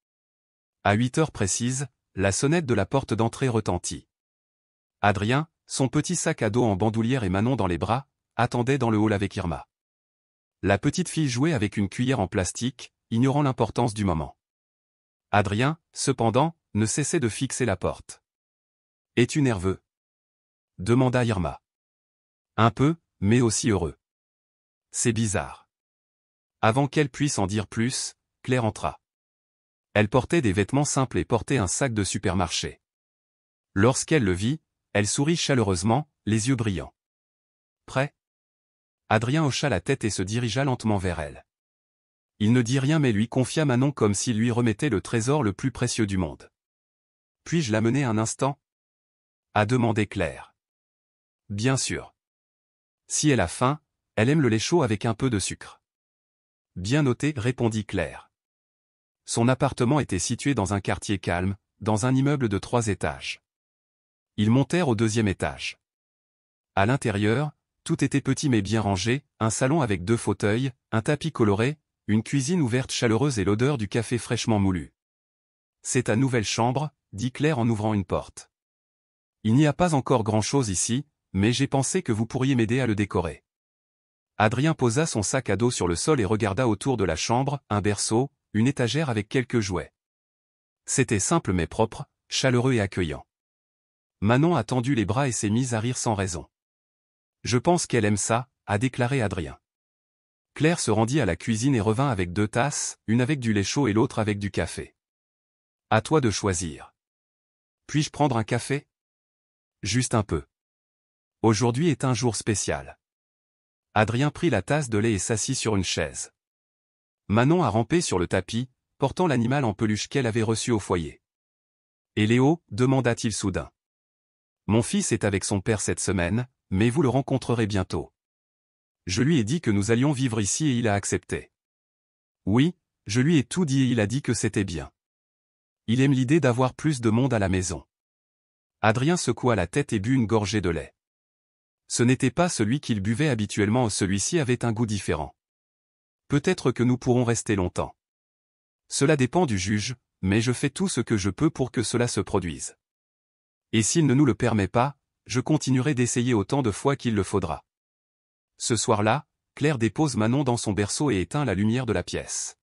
À 8 heures précises, la sonnette de la porte d'entrée retentit. Adrien, son petit sac à dos en bandoulière et Manon dans les bras, attendait dans le hall avec Irma. La petite fille jouait avec une cuillère en plastique, ignorant l'importance du moment. Adrien, cependant, ne cessait de fixer la porte. « Es-tu nerveux ?» demanda Irma. Un peu, mais aussi heureux. C'est bizarre. Avant qu'elle puisse en dire plus, Claire entra. Elle portait des vêtements simples et portait un sac de supermarché. Lorsqu'elle le vit, elle sourit chaleureusement, les yeux brillants. Prêt ? Adrien hocha la tête et se dirigea lentement vers elle. Il ne dit rien mais lui confia Manon comme s'il lui remettait le trésor le plus précieux du monde. « Puis-je l'amener un instant ?» a demandé Claire. « Bien sûr. Si elle a faim, elle aime le lait chaud avec un peu de sucre. » Bien noté, répondit Claire. Son appartement était situé dans un quartier calme, dans un immeuble de 3 étages. Ils montèrent au 2e étage. À l'intérieur, tout était petit mais bien rangé, un salon avec 2 fauteuils, un tapis coloré, une cuisine ouverte chaleureuse et l'odeur du café fraîchement moulu. « C'est ta nouvelle chambre, » dit Claire en ouvrant une porte. « Il n'y a pas encore grand-chose ici, mais j'ai pensé que vous pourriez m'aider à le décorer. » Adrien posa son sac à dos sur le sol et regarda autour de la chambre, un berceau, une étagère avec quelques jouets. C'était simple mais propre, chaleureux et accueillant. Manon a tendu les bras et s'est mise à rire sans raison. « Je pense qu'elle aime ça, » a déclaré Adrien. Claire se rendit à la cuisine et revint avec 2 tasses, une avec du lait chaud et l'autre avec du café. « À toi de choisir. Puis-je prendre un café ? » Juste un peu. Aujourd'hui est un jour spécial. Adrien prit la tasse de lait et s'assit sur une chaise. Manon a rampé sur le tapis, portant l'animal en peluche qu'elle avait reçu au foyer. « Et Léo ?» demanda-t-il soudain. « Mon fils est avec son père cette semaine, mais vous le rencontrerez bientôt. Je lui ai dit que nous allions vivre ici et il a accepté. Oui, je lui ai tout dit et il a dit que c'était bien. Il aime l'idée d'avoir plus de monde à la maison. » Adrien secoua la tête et but une gorgée de lait. Ce n'était pas celui qu'il buvait habituellement, celui-ci avait un goût différent. Peut-être que nous pourrons rester longtemps. Cela dépend du juge, mais je fais tout ce que je peux pour que cela se produise. Et s'il ne nous le permet pas, je continuerai d'essayer autant de fois qu'il le faudra. Ce soir-là, Claire dépose Manon dans son berceau et éteint la lumière de la pièce.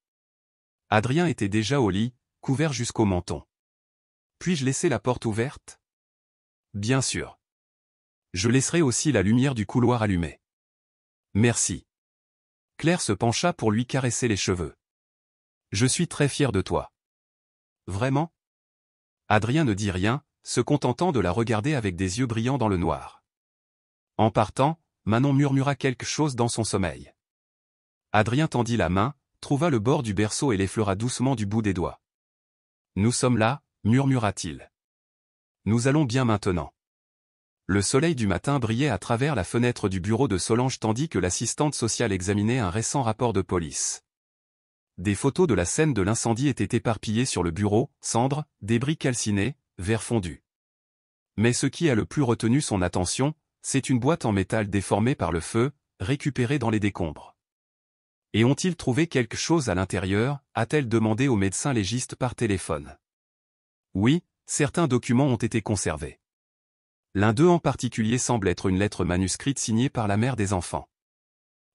Adrien était déjà au lit, couvert jusqu'au menton. « Puis-je laisser la porte ouverte ? » Bien sûr. Je laisserai aussi la lumière du couloir allumée. Merci. Claire se pencha pour lui caresser les cheveux. Je suis très fier de toi. Vraiment ? Adrien ne dit rien, se contentant de la regarder avec des yeux brillants dans le noir. En partant, Manon murmura quelque chose dans son sommeil. Adrien tendit la main, trouva le bord du berceau et l'effleura doucement du bout des doigts. Nous sommes là, murmura-t-il. Nous allons bien maintenant. Le soleil du matin brillait à travers la fenêtre du bureau de Solange tandis que l'assistante sociale examinait un récent rapport de police. Des photos de la scène de l'incendie étaient éparpillées sur le bureau, cendres, débris calcinés, verre fondu. Mais ce qui a le plus retenu son attention, c'est une boîte en métal déformée par le feu, récupérée dans les décombres. Et ont-ils trouvé quelque chose à l'intérieur, a-t-elle demandé au médecin légiste par téléphone. Oui, certains documents ont été conservés. L'un d'eux en particulier semble être une lettre manuscrite signée par la mère des enfants.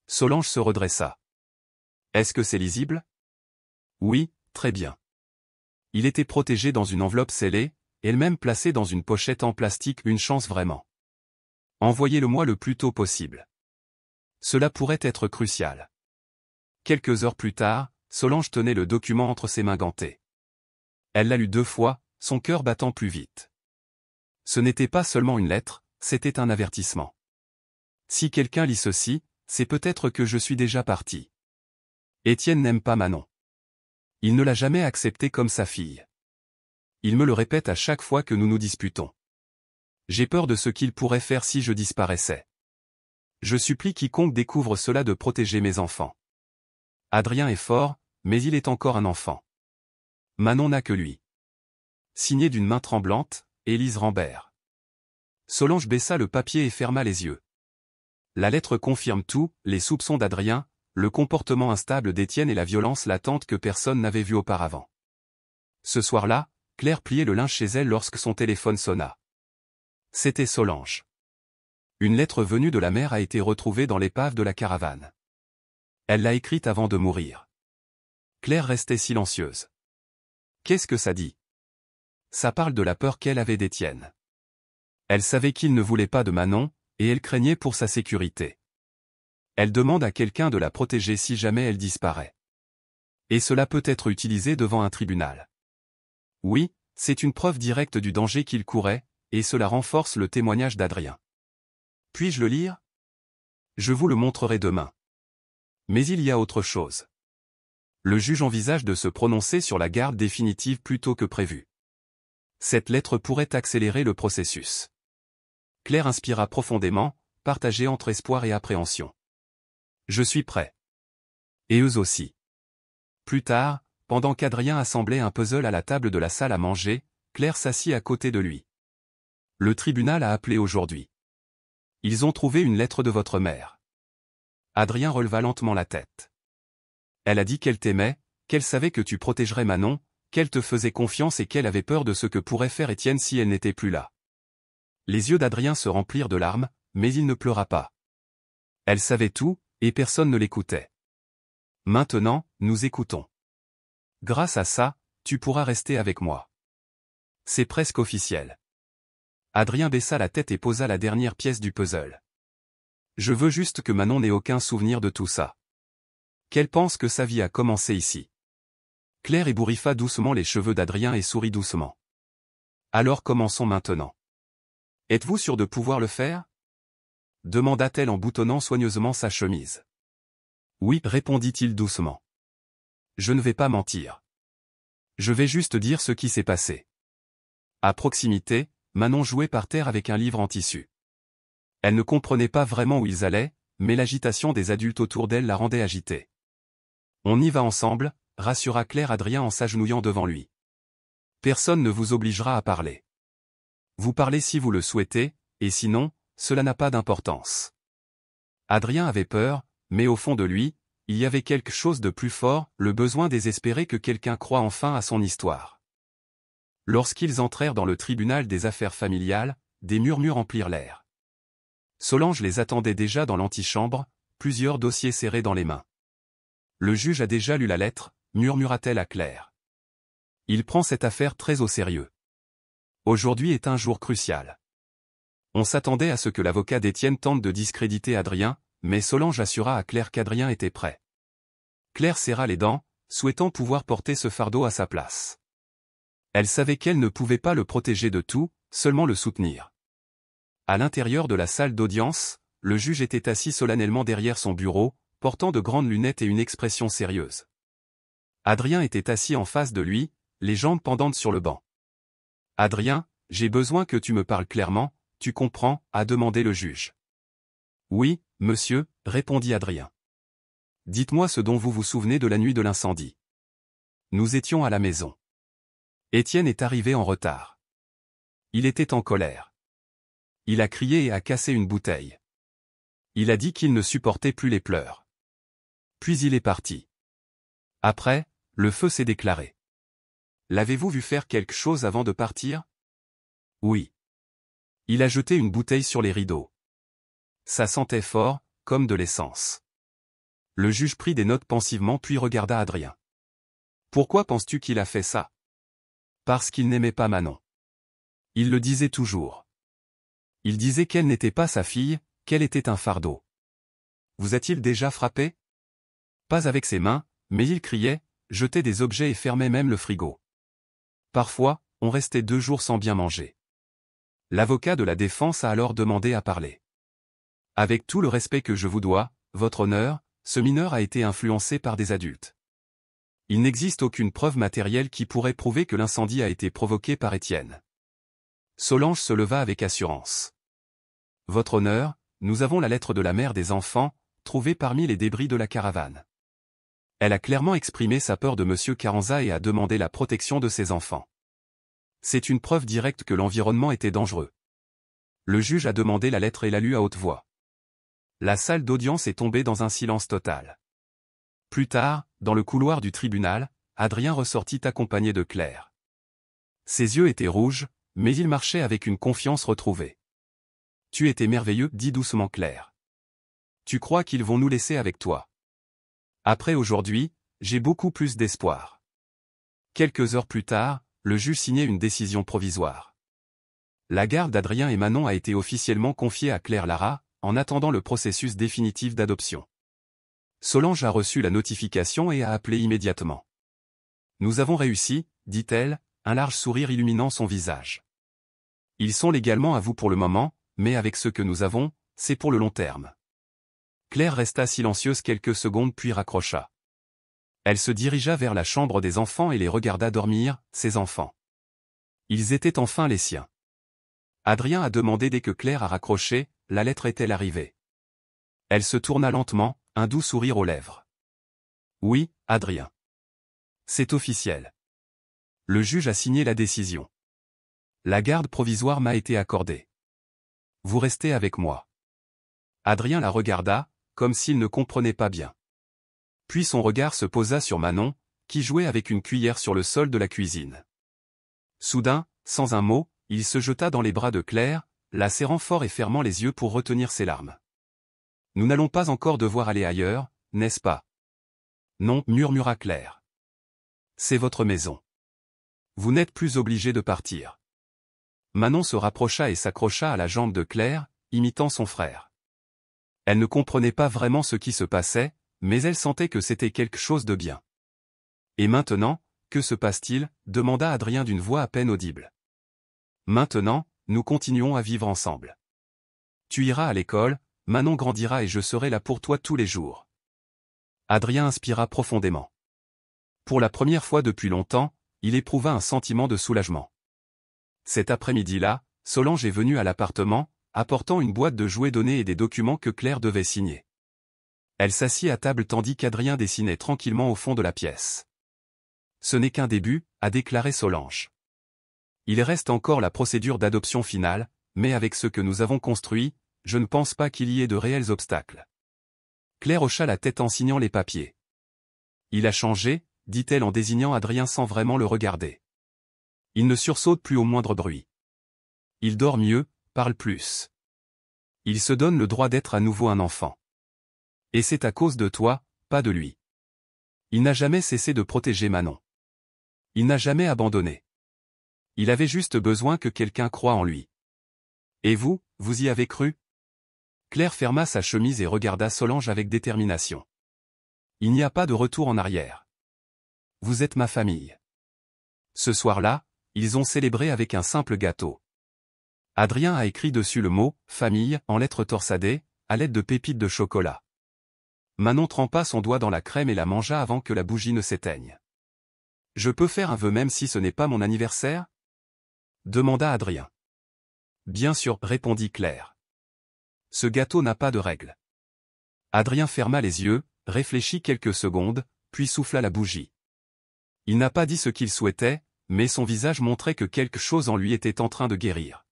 Solange se redressa. Est-ce que c'est lisible ? Oui, très bien. Il était protégé dans une enveloppe scellée, elle-même placée dans une pochette en plastique, une chance vraiment. Envoyez-le-moi le plus tôt possible. Cela pourrait être crucial. Quelques heures plus tard, Solange tenait le document entre ses mains gantées. Elle l'a lu 2 fois, son cœur battant plus vite. Ce n'était pas seulement une lettre, c'était un avertissement. Si quelqu'un lit ceci, c'est peut-être que je suis déjà parti. Étienne n'aime pas Manon. Il ne l'a jamais acceptée comme sa fille. Il me le répète à chaque fois que nous nous disputons. J'ai peur de ce qu'il pourrait faire si je disparaissais. Je supplie quiconque découvre cela de protéger mes enfants. Adrien est fort, mais il est encore un enfant. Manon n'a que lui. Signé d'une main tremblante, Élise Rambert. Solange baissa le papier et ferma les yeux. La lettre confirme tout, les soupçons d'Adrien, le comportement instable d'Étienne et la violence latente que personne n'avait vue auparavant. Ce soir-là, Claire pliait le linge chez elle lorsque son téléphone sonna. C'était Solange. Une lettre venue de la mer a été retrouvée dans l'épave de la caravane. Elle l'a écrite avant de mourir. Claire restait silencieuse. Qu'est-ce que ça dit? Ça parle de la peur qu'elle avait d'Étienne. Elle savait qu'il ne voulait pas de Manon, et elle craignait pour sa sécurité. Elle demande à quelqu'un de la protéger si jamais elle disparaît. Et cela peut être utilisé devant un tribunal. Oui, c'est une preuve directe du danger qu'il courait, et cela renforce le témoignage d'Adrien. Puis-je le lire? Je vous le montrerai demain. Mais il y a autre chose. Le juge envisage de se prononcer sur la garde définitive plus tôt que prévu. Cette lettre pourrait accélérer le processus. Claire inspira profondément, partagée entre espoir et appréhension. Je suis prêt. Et eux aussi. Plus tard, pendant qu'Adrien assemblait un puzzle à la table de la salle à manger, Claire s'assit à côté de lui. Le tribunal a appelé aujourd'hui. Ils ont trouvé une lettre de votre mère. Adrien releva lentement la tête. Elle a dit qu'elle t'aimait, qu'elle savait que tu protégerais Manon, qu'elle te faisait confiance et qu'elle avait peur de ce que pourrait faire Étienne si elle n'était plus là. Les yeux d'Adrien se remplirent de larmes, mais il ne pleura pas. Elle savait tout, et personne ne l'écoutait. Maintenant, nous écoutons. Grâce à ça, tu pourras rester avec moi. C'est presque officiel. Adrien baissa la tête et posa la dernière pièce du puzzle. Je veux juste que Manon n'ait aucun souvenir de tout ça. Qu'elle pense que sa vie a commencé ici. Claire ébouriffa doucement les cheveux d'Adrien et sourit doucement. Alors commençons maintenant. Êtes-vous sûr de pouvoir le faire? Demanda-t-elle en boutonnant soigneusement sa chemise. Oui, répondit-il doucement. Je ne vais pas mentir. Je vais juste dire ce qui s'est passé. À proximité, Manon jouait par terre avec un livre en tissu. Elle ne comprenait pas vraiment où ils allaient, mais l'agitation des adultes autour d'elle la rendait agitée. On y va ensemble, rassura Claire Adrien en s'agenouillant devant lui. Personne ne vous obligera à parler. Vous parlez si vous le souhaitez, et sinon, cela n'a pas d'importance. Adrien avait peur, mais au fond de lui, il y avait quelque chose de plus fort, le besoin désespéré que quelqu'un croie enfin à son histoire. Lorsqu'ils entrèrent dans le tribunal des affaires familiales, des murmures emplirent l'air. Solange les attendait déjà dans l'antichambre, plusieurs dossiers serrés dans les mains. Le juge a déjà lu la lettre, murmura-t-elle à Claire. Il prend cette affaire très au sérieux. Aujourd'hui est un jour crucial. On s'attendait à ce que l'avocat d'Étienne tente de discréditer Adrien, mais Solange assura à Claire qu'Adrien était prêt. Claire serra les dents, souhaitant pouvoir porter ce fardeau à sa place. Elle savait qu'elle ne pouvait pas le protéger de tout, seulement le soutenir. À l'intérieur de la salle d'audience, le juge était assis solennellement derrière son bureau, portant de grandes lunettes et une expression sérieuse. Adrien était assis en face de lui, les jambes pendantes sur le banc. « Adrien, j'ai besoin que tu me parles clairement, tu comprends ?» a demandé le juge. « Oui, monsieur » répondit Adrien. « Dites-moi ce dont vous vous souvenez de la nuit de l'incendie. » Nous étions à la maison. Étienne est arrivé en retard. Il était en colère. Il a crié et a cassé une bouteille. Il a dit qu'il ne supportait plus les pleurs. Puis il est parti. Après, le feu s'est déclaré. L'avez-vous vu faire quelque chose avant de partir? Oui. Il a jeté une bouteille sur les rideaux. Ça sentait fort, comme de l'essence. Le juge prit des notes pensivement puis regarda Adrien. Pourquoi penses-tu qu'il a fait ça? Parce qu'il n'aimait pas Manon. Il le disait toujours. Il disait qu'elle n'était pas sa fille, qu'elle était un fardeau. Vous a-t-il déjà frappé? Pas avec ses mains, mais il criait, jetait des objets et fermait même le frigo. Parfois, on restait 2 jours sans bien manger. L'avocat de la défense a alors demandé à parler. Avec tout le respect que je vous dois, votre honneur, ce mineur a été influencé par des adultes. Il n'existe aucune preuve matérielle qui pourrait prouver que l'incendie a été provoqué par Étienne. Solange se leva avec assurance. Votre honneur, nous avons la lettre de la mère des enfants, trouvée parmi les débris de la caravane. Elle a clairement exprimé sa peur de M. Carranza et a demandé la protection de ses enfants. C'est une preuve directe que l'environnement était dangereux. Le juge a demandé la lettre et l'a lue à haute voix. La salle d'audience est tombée dans un silence total. Plus tard, dans le couloir du tribunal, Adrien ressortit accompagné de Claire. Ses yeux étaient rouges, mais il marchait avec une confiance retrouvée. « Tu étais merveilleux, dit doucement Claire. Tu crois qu'ils vont nous laisser avec toi? Après aujourd'hui, j'ai beaucoup plus d'espoir. » Quelques heures plus tard, le juge signait une décision provisoire. La garde d'Adrien et Manon a été officiellement confiée à Claire Lara, en attendant le processus définitif d'adoption. Solange a reçu la notification et a appelé immédiatement. « Nous avons réussi, dit-elle, un large sourire illuminant son visage. Ils sont légalement à vous pour le moment, mais avec ce que nous avons, c'est pour le long terme. » Claire resta silencieuse quelques secondes puis raccrocha. Elle se dirigea vers la chambre des enfants et les regarda dormir, ses enfants. Ils étaient enfin les siens. Adrien a demandé dès que Claire a raccroché, la lettre est-elle arrivée? Elle se tourna lentement, un doux sourire aux lèvres. Oui, Adrien. C'est officiel. Le juge a signé la décision. La garde provisoire m'a été accordée. Vous restez avec moi. Adrien la regarda, comme s'il ne comprenait pas bien. Puis son regard se posa sur Manon, qui jouait avec une cuillère sur le sol de la cuisine. Soudain, sans un mot, il se jeta dans les bras de Claire, la serrant fort et fermant les yeux pour retenir ses larmes. « Nous n'allons pas encore devoir aller ailleurs, n'est-ce pas? » Non, murmura Claire. C'est votre maison. Vous n'êtes plus obligé de partir. Manon se rapprocha et s'accrocha à la jambe de Claire, imitant son frère. Elle ne comprenait pas vraiment ce qui se passait, mais elle sentait que c'était quelque chose de bien. Et maintenant, que se passe-t-il? Demanda Adrien d'une voix à peine audible. Maintenant, nous continuons à vivre ensemble. Tu iras à l'école, Manon grandira et je serai là pour toi tous les jours. Adrien inspira profondément. Pour la première fois depuis longtemps, il éprouva un sentiment de soulagement. Cet après-midi-là, Solange est venue à l'appartement, apportant une boîte de jouets donnés et des documents que Claire devait signer. Elle s'assit à table tandis qu'Adrien dessinait tranquillement au fond de la pièce. Ce n'est qu'un début, a déclaré Solange. Il reste encore la procédure d'adoption finale, mais avec ce que nous avons construit, je ne pense pas qu'il y ait de réels obstacles. Claire hocha la tête en signant les papiers. Il a changé, dit-elle en désignant Adrien sans vraiment le regarder. Il ne sursaute plus au moindre bruit. Il dort mieux, parle plus. Il se donne le droit d'être à nouveau un enfant. Et c'est à cause de toi, pas de lui. Il n'a jamais cessé de protéger Manon. Il n'a jamais abandonné. Il avait juste besoin que quelqu'un croie en lui. Et vous, vous y avez cru? Claire ferma sa chemise et regarda Solange avec détermination. Il n'y a pas de retour en arrière. Vous êtes ma famille. Ce soir-là, ils ont célébré avec un simple gâteau. Adrien a écrit dessus le mot « famille » en lettres torsadées, à l'aide de pépites de chocolat. Manon trempa son doigt dans la crème et la mangea avant que la bougie ne s'éteigne. « Je peux faire un vœu même si ce n'est pas mon anniversaire ?» demanda Adrien. « Bien sûr, répondit Claire. Ce gâteau n'a pas de règle. » Adrien ferma les yeux, réfléchit quelques secondes, puis souffla la bougie. Il n'a pas dit ce qu'il souhaitait, mais son visage montrait que quelque chose en lui était en train de guérir.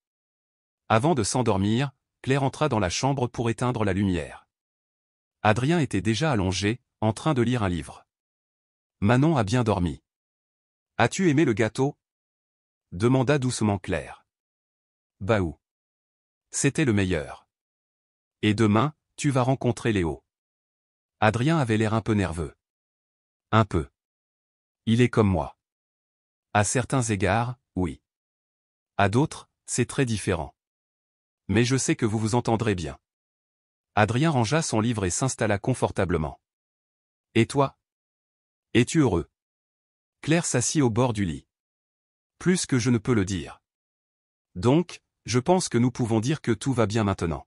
Avant de s'endormir, Claire entra dans la chambre pour éteindre la lumière. Adrien était déjà allongé, en train de lire un livre. Manon a bien dormi. « As-tu aimé le gâteau ?» demanda doucement Claire. « Bah ou. C'était le meilleur. Et demain, tu vas rencontrer Léo. » Adrien avait l'air un peu nerveux. Un peu. Il est comme moi. À certains égards, oui. À d'autres, c'est très différent. Mais je sais que vous vous entendrez bien. Adrien rangea son livre et s'installa confortablement. Et toi? Es-tu heureux? Claire s'assit au bord du lit. Plus que je ne peux le dire. Donc, je pense que nous pouvons dire que tout va bien maintenant.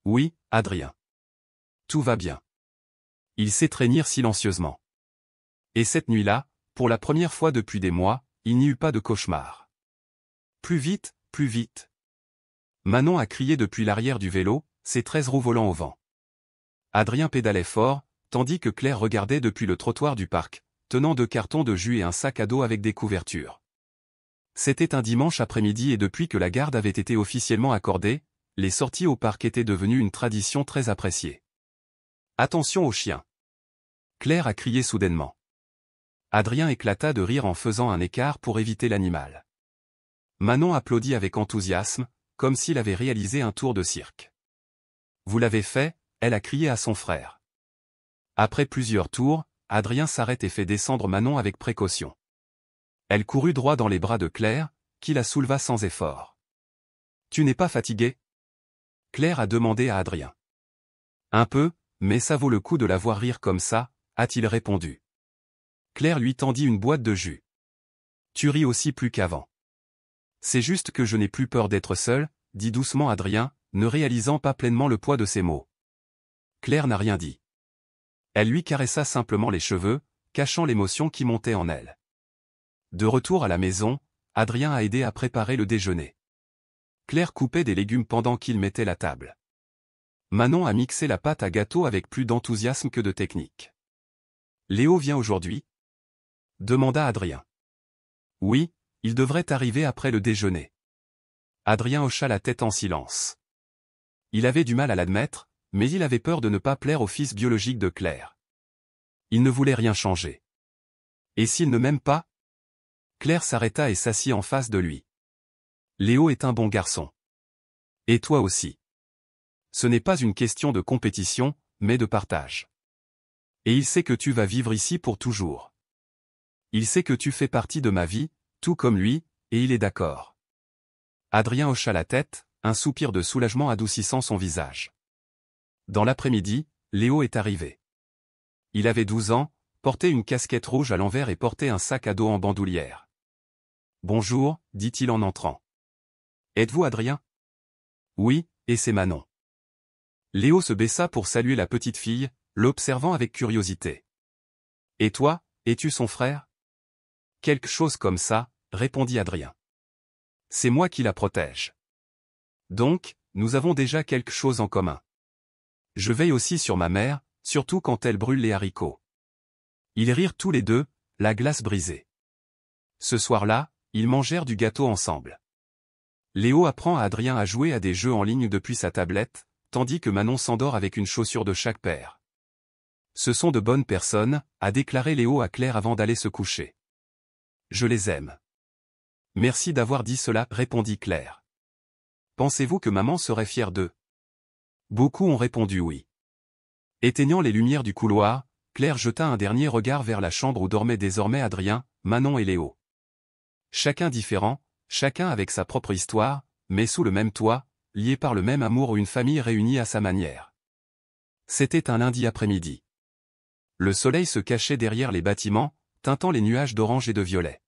Oui, Adrien. Tout va bien. Ils s'étreignirent silencieusement. Et cette nuit-là, pour la première fois depuis des mois, il n'y eut pas de cauchemar. Plus vite, plus vite. Manon a crié depuis l'arrière du vélo, ses 13 roues volant au vent. Adrien pédalait fort, tandis que Claire regardait depuis le trottoir du parc, tenant 2 cartons de jus et un sac à dos avec des couvertures. C'était un dimanche après-midi et depuis que la garde avait été officiellement accordée, les sorties au parc étaient devenues une tradition très appréciée. Attention aux chiens. Claire a crié soudainement. Adrien éclata de rire en faisant un écart pour éviter l'animal. Manon applaudit avec enthousiasme, comme s'il avait réalisé un tour de cirque. Vous l'avez fait, elle a crié à son frère. Après plusieurs tours, Adrien s'arrête et fait descendre Manon avec précaution. Elle courut droit dans les bras de Claire, qui la souleva sans effort. Tu n'es pas fatigué? Claire a demandé à Adrien. Un peu, mais ça vaut le coup de la voir rire comme ça, a-t-il répondu. Claire lui tendit une boîte de jus. Tu ris aussi plus qu'avant. C'est juste que je n'ai plus peur d'être seul, dit doucement Adrien, ne réalisant pas pleinement le poids de ses mots. Claire n'a rien dit. Elle lui caressa simplement les cheveux, cachant l'émotion qui montait en elle. De retour à la maison, Adrien a aidé à préparer le déjeuner. Claire coupait des légumes pendant qu'il mettait la table. Manon a mixé la pâte à gâteau avec plus d'enthousiasme que de technique. Léo vient aujourd'hui? Demanda Adrien. Oui, il devrait arriver après le déjeuner. Adrien hocha la tête en silence. Il avait du mal à l'admettre, mais il avait peur de ne pas plaire au fils biologique de Claire. Il ne voulait rien changer. Et s'il ne m'aime pas? Claire s'arrêta et s'assit en face de lui. Léo est un bon garçon. Et toi aussi. Ce n'est pas une question de compétition, mais de partage. Et il sait que tu vas vivre ici pour toujours. Il sait que tu fais partie de ma vie, tout comme lui, et il est d'accord. Adrien hocha la tête, un soupir de soulagement adoucissant son visage. Dans l'après-midi, Léo est arrivé. Il avait 12 ans, portait une casquette rouge à l'envers et portait un sac à dos en bandoulière. Bonjour, dit-il en entrant. Êtes-vous Adrien? Oui, et c'est Manon. Léo se baissa pour saluer la petite fille, l'observant avec curiosité. Et toi, es-tu son frère? Quelque chose comme ça, répondit Adrien. C'est moi qui la protège. Donc, nous avons déjà quelque chose en commun. Je veille aussi sur ma mère, surtout quand elle brûle les haricots. Ils rirent tous les deux, la glace brisée. Ce soir-là, ils mangèrent du gâteau ensemble. Léo apprend à Adrien à jouer à des jeux en ligne depuis sa tablette, tandis que Manon s'endort avec une chaussure de chaque paire. Ce sont de bonnes personnes, a déclaré Léo à Claire avant d'aller se coucher. Je les aime. Merci d'avoir dit cela, répondit Claire. Pensez-vous que maman serait fière d'eux? Beaucoup ont répondu oui. Éteignant les lumières du couloir, Claire jeta un dernier regard vers la chambre où dormaient désormais Adrien, Manon et Léo. Chacun différent, chacun avec sa propre histoire, mais sous le même toit, liés par le même amour ou une famille réunie à sa manière. C'était un lundi après-midi. Le soleil se cachait derrière les bâtiments, teintant les nuages d'orange et de violet.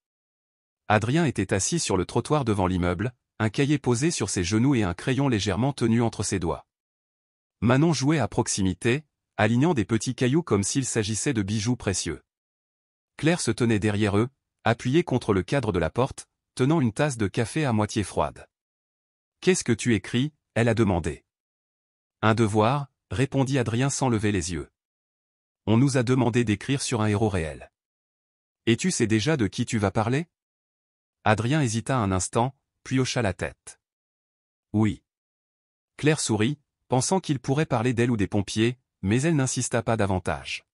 Adrien était assis sur le trottoir devant l'immeuble, un cahier posé sur ses genoux et un crayon légèrement tenu entre ses doigts. Manon jouait à proximité, alignant des petits cailloux comme s'il s'agissait de bijoux précieux. Claire se tenait derrière eux, appuyée contre le cadre de la porte, tenant une tasse de café à moitié froide. « Qu'est-ce que tu écris ?» elle a demandé. « Un devoir », répondit Adrien sans lever les yeux. « On nous a demandé d'écrire sur un héros réel. »« Et tu sais déjà de qui tu vas parler ?» Adrien hésita un instant, puis hocha la tête. « Oui. » Claire sourit, pensant qu'il pourrait parler d'elle ou des pompiers, mais elle n'insista pas davantage.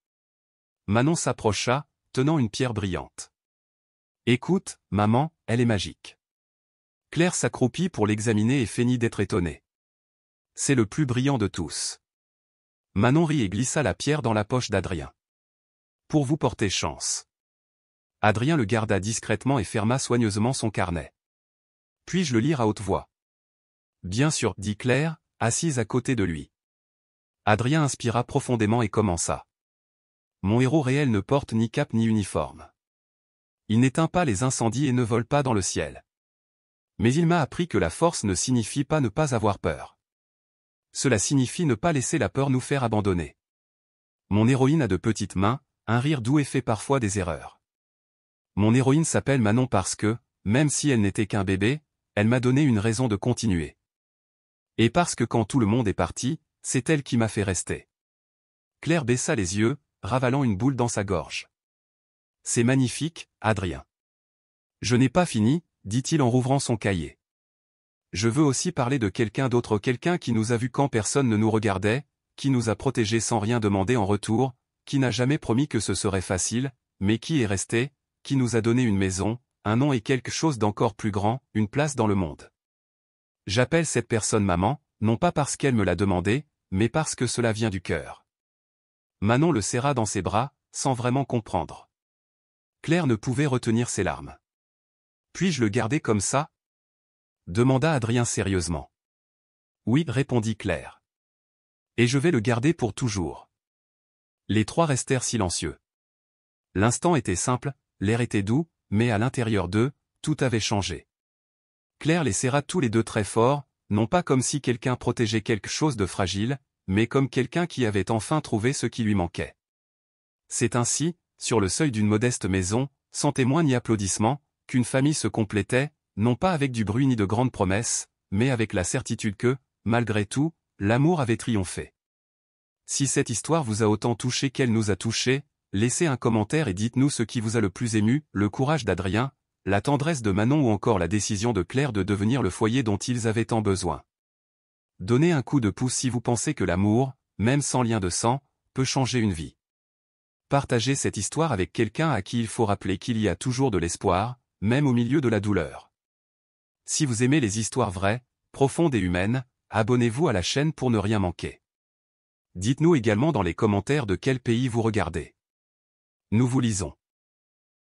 Manon s'approcha, tenant une pierre brillante. « Écoute, maman, elle est magique. » Claire s'accroupit pour l'examiner et feignit d'être étonnée. « C'est le plus brillant de tous. » Manon rit et glissa la pierre dans la poche d'Adrien. « Pour vous porter chance. » Adrien le garda discrètement et ferma soigneusement son carnet. « Puis-je le lire à haute voix? » « Bien sûr, dit Claire, assise à côté de lui. Adrien inspira profondément et commença. « Mon héros réel ne porte ni cape ni uniforme. Il n'éteint pas les incendies et ne vole pas dans le ciel. Mais il m'a appris que la force ne signifie pas ne pas avoir peur. Cela signifie ne pas laisser la peur nous faire abandonner. Mon héroïne a de petites mains, un rire doux et fait parfois des erreurs. Mon héroïne s'appelle Manon parce que, même si elle n'était qu'un bébé, elle m'a donné une raison de continuer. Et parce que quand tout le monde est parti, c'est elle qui m'a fait rester. » Claire baissa les yeux, ravalant une boule dans sa gorge. « C'est magnifique, Adrien. » « Je n'ai pas fini, » dit-il en rouvrant son cahier. Je veux aussi parler de quelqu'un d'autre, quelqu'un qui nous a vus quand personne ne nous regardait, qui nous a protégés sans rien demander en retour, qui n'a jamais promis que ce serait facile, mais qui est resté, qui nous a donné une maison, un nom et quelque chose d'encore plus grand, une place dans le monde. J'appelle cette personne maman, non pas parce qu'elle me l'a demandé, mais parce que cela vient du cœur. Manon le serra dans ses bras, sans vraiment comprendre. Claire ne pouvait retenir ses larmes. Puis-je le garder comme ça? Demanda Adrien sérieusement. Oui, répondit Claire. Et je vais le garder pour toujours. Les trois restèrent silencieux. L'instant était simple, l'air était doux, mais à l'intérieur d'eux, tout avait changé. Claire les serra tous les deux très fort, non pas comme si quelqu'un protégeait quelque chose de fragile, mais comme quelqu'un qui avait enfin trouvé ce qui lui manquait. C'est ainsi, sur le seuil d'une modeste maison, sans témoins ni applaudissements, qu'une famille se complétait, non pas avec du bruit ni de grandes promesses, mais avec la certitude que, malgré tout, l'amour avait triomphé. Si cette histoire vous a autant touché qu'elle nous a touchés, laissez un commentaire et dites-nous ce qui vous a le plus ému, le courage d'Adrien, la tendresse de Manon ou encore la décision de Claire de devenir le foyer dont ils avaient tant besoin. Donnez un coup de pouce si vous pensez que l'amour, même sans lien de sang, peut changer une vie. Partagez cette histoire avec quelqu'un à qui il faut rappeler qu'il y a toujours de l'espoir, même au milieu de la douleur. Si vous aimez les histoires vraies, profondes et humaines, abonnez-vous à la chaîne pour ne rien manquer. Dites-nous également dans les commentaires de quel pays vous regardez. Nous vous lisons.